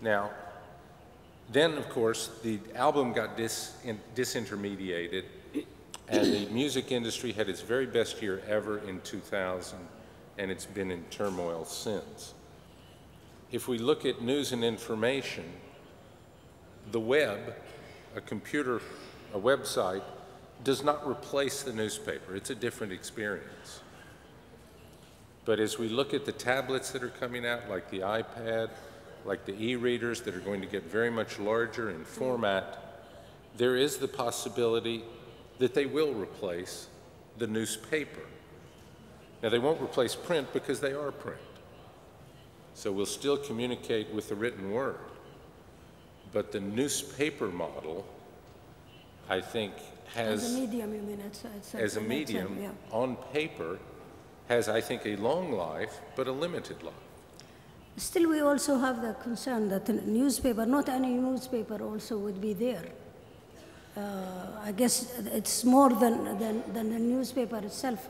Now, then, of course, the album got disintermediated, and the music industry had its very best year ever in 2000, and it's been in turmoil since. If we look at news and information, the web, a website, does not replace the newspaper. It's a different experience. But as we look at the tablets that are coming out, like the iPad, like the e-readers that are going to get very much larger in format, there is the possibility that they will replace the newspaper. Now, they won't replace print because they are print. So we'll still communicate with the written word. But the newspaper model, I think, has... As a medium, you mean? As a medium, yeah. On paper, has, I think, a long life, but a limited life. Still, we also have the concern that the newspaper, not any newspaper also would be there. I guess it's more than the newspaper itself.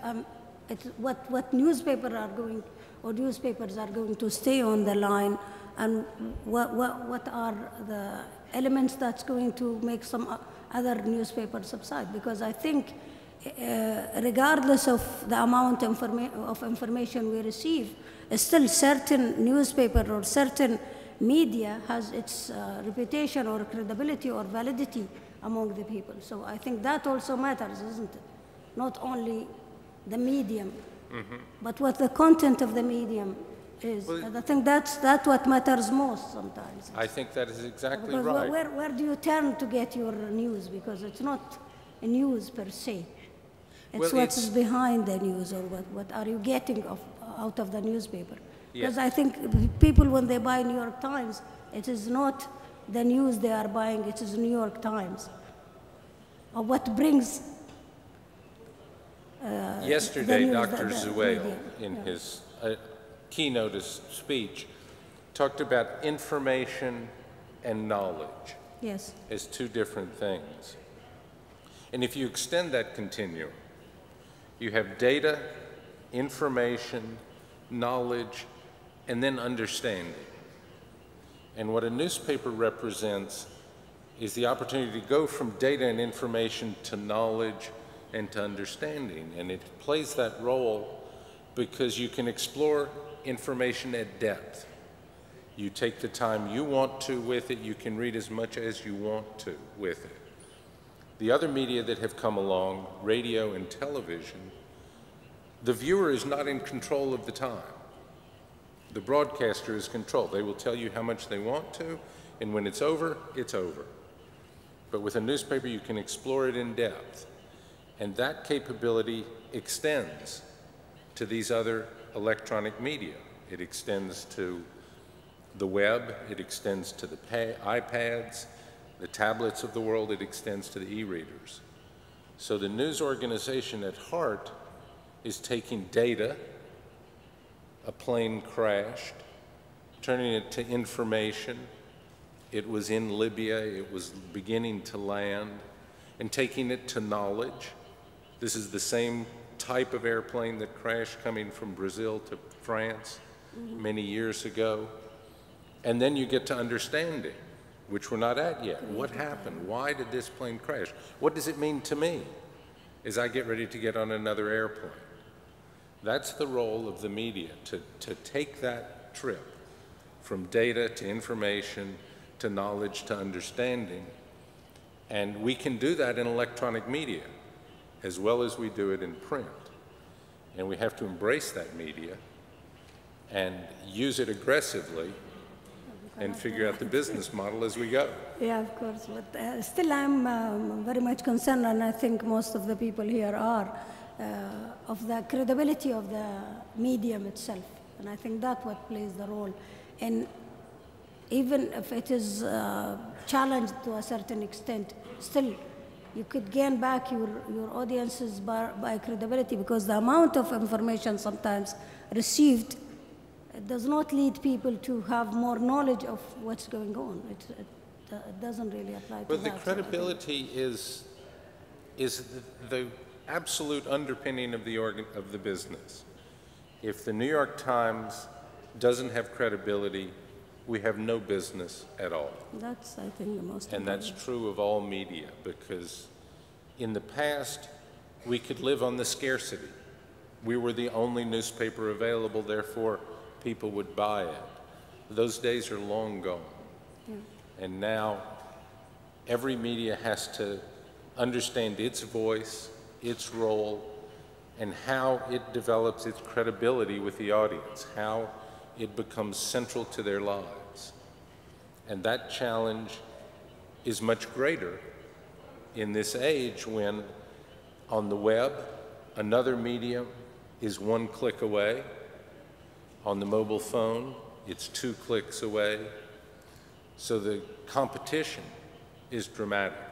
What newspapers are going to stay on the line, and what are the elements that's going to make some other newspapers subside? Because I think regardless of the amount of information we receive, still certain newspaper or certain media has its reputation or credibility or validity among the people. So I think that also matters, isn't it? Not only the medium, but what the content of the medium is. Well, and I think that's what matters most sometimes. I think that is exactly because right. Where do you turn to get your news? Because it's not a news per se. It's what's behind the news, or what are you getting out of the newspaper. Because I think people, when they buy New York Times, it is not the news they are buying, it is New York Times. Or what brings yesterday, Dr. Zuhail, in his keynote speech, talked about information and knowledge as two different things. And if you extend that continuum, you have data, information, knowledge, and then understanding. And what a newspaper represents is the opportunity to go from data and information to knowledge and to understanding. And it plays that role because you can explore information at depth. You take the time you want to with it, you can read as much as you want to with it. The other media that have come along, radio and television, the viewer is not in control of the time. The broadcaster is controlled. They will tell you how much they want to, and when it's over, it's over. But with a newspaper, you can explore it in depth. And that capability extends to these other electronic media. It extends to the web, it extends to the iPads, the tablets of the world, it extends to the e-readers. So the news organization at heart is taking data, a plane crashed, turning it to information. It was in Libya, it was beginning to land, and taking it to knowledge. This is the same type of airplane that crashed coming from Brazil to France many years ago. And then you get to understanding, which we're not at yet. What happened? Why did this plane crash? What does it mean to me as I get ready to get on another airplane? That's the role of the media, to take that trip from data to information to knowledge to understanding. And we can do that in electronic media as well as we do it in print. And we have to embrace that media and use it aggressively and figure out the business model as we go. Yeah, of course. But still, I'm very much concerned, and I think most of the people here are, of the credibility of the medium itself. And I think that's what plays the role. And even if it is challenged to a certain extent, still you could gain back your audiences by credibility, because the amount of information sometimes received does not lead people to have more knowledge of what's going on. It doesn't really apply to that. But the credibility is the absolute underpinning of the business. If the New York Times doesn't have credibility, we have no business at all. That's, I think, the most important. And that's true of all media, because in the past, we could live on the scarcity. We were the only newspaper available, therefore people would buy it. Those days are long gone. Yeah. And now every media has to understand its voice, its role, and how it develops its credibility with the audience, how it becomes central to their lives. And that challenge is much greater in this age when on the web, another medium is 1 click away. On the mobile phone, it's 2 clicks away. So the competition is dramatic.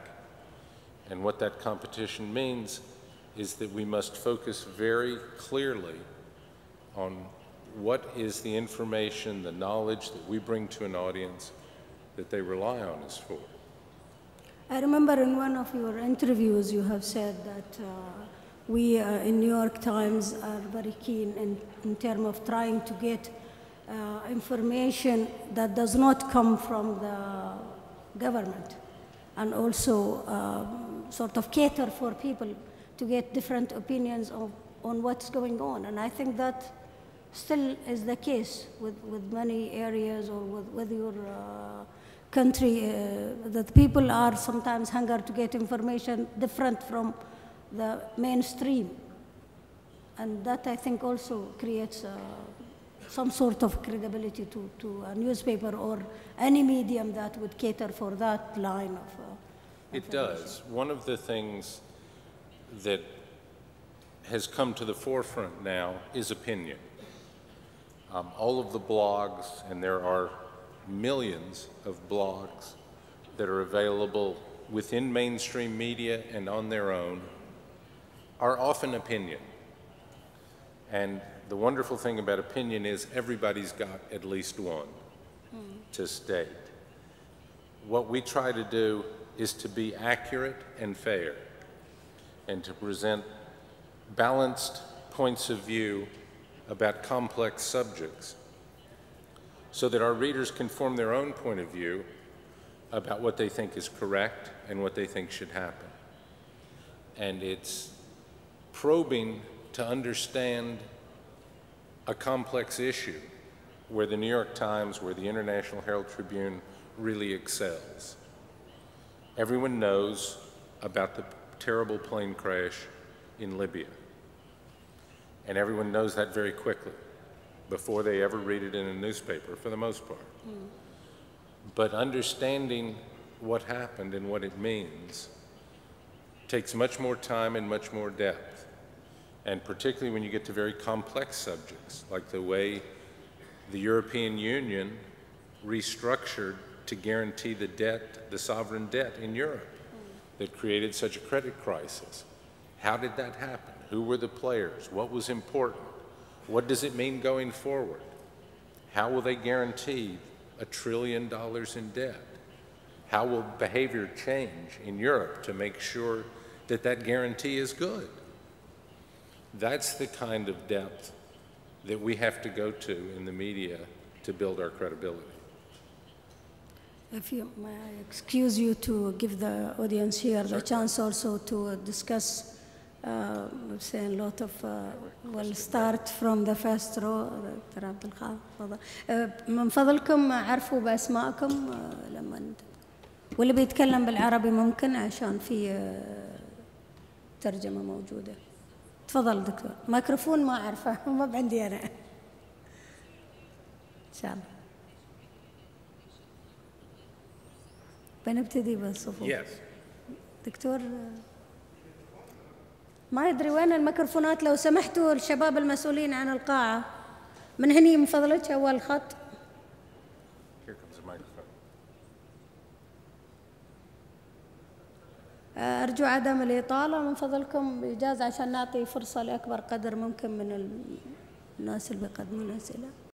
And what that competition means is that we must focus very clearly on what is the information, the knowledge that we bring to an audience that they rely on us for. I remember in one of your interviews you have said that we in New York Times are very keen in terms of trying to get information that does not come from the government, and also sort of cater for people to get different opinions on what's going on. And I think that still is the case with many areas, or with your country, that people are sometimes hunger to get information different from the mainstream. And that, I think, also creates some sort of credibility to a newspaper or any medium that would cater for that line of It does. One of the things that has come to the forefront now is opinion. All of the blogs, and there are millions of blogs that are available within mainstream media and on their own, are often opinion. And the wonderful thing about opinion is everybody's got at least one to state. What we try to do is to be accurate and fair, and to present balanced points of view about complex subjects, so that our readers can form their own point of view about what they think is correct and what they think should happen. And it's probing to understand a complex issue where the New York Times, where the International Herald Tribune really excels. Everyone knows about the terrible plane crash in Libya. And everyone knows that very quickly, before they ever read it in a newspaper, for the most part. But understanding what happened and what it means takes much more time and much more depth. And particularly when you get to very complex subjects, like the way the European Union restructured to guarantee the debt, the sovereign debt in Europe that created such a credit crisis. How did that happen? Who were the players? What was important? What does it mean going forward? How will they guarantee $1 trillion in debt? How will behavior change in Europe to make sure that that guarantee is good? That's the kind of depth that we have to go to in the media to build our credibility. If you may I excuse you to give the audience here the chance also to discuss. We've seen a lot of, we'll start from the first row. دكتور عبد الخالق تفضل. من فضلكم عرفوا بأسمائكم لما واللي بيتكلم بالعربي ممكن عشان في ترجمة موجودة. تفضل دكتور. ميكروفون ما أعرفه ما بعندي أنا. إن شاء الله. بنبتدي بالصفوف. Yes. دكتور ما يدري وين الميكروفونات لو سمحتوا الشباب المسؤولين عن القاعة من هني من فضلك أول خط. Here comes the microphone. أرجو عدم الإطالة من فضلكم بإجازة عشان نعطي فرصة لأكبر قدر ممكن من الناس اللي بيقدمون أسئلة.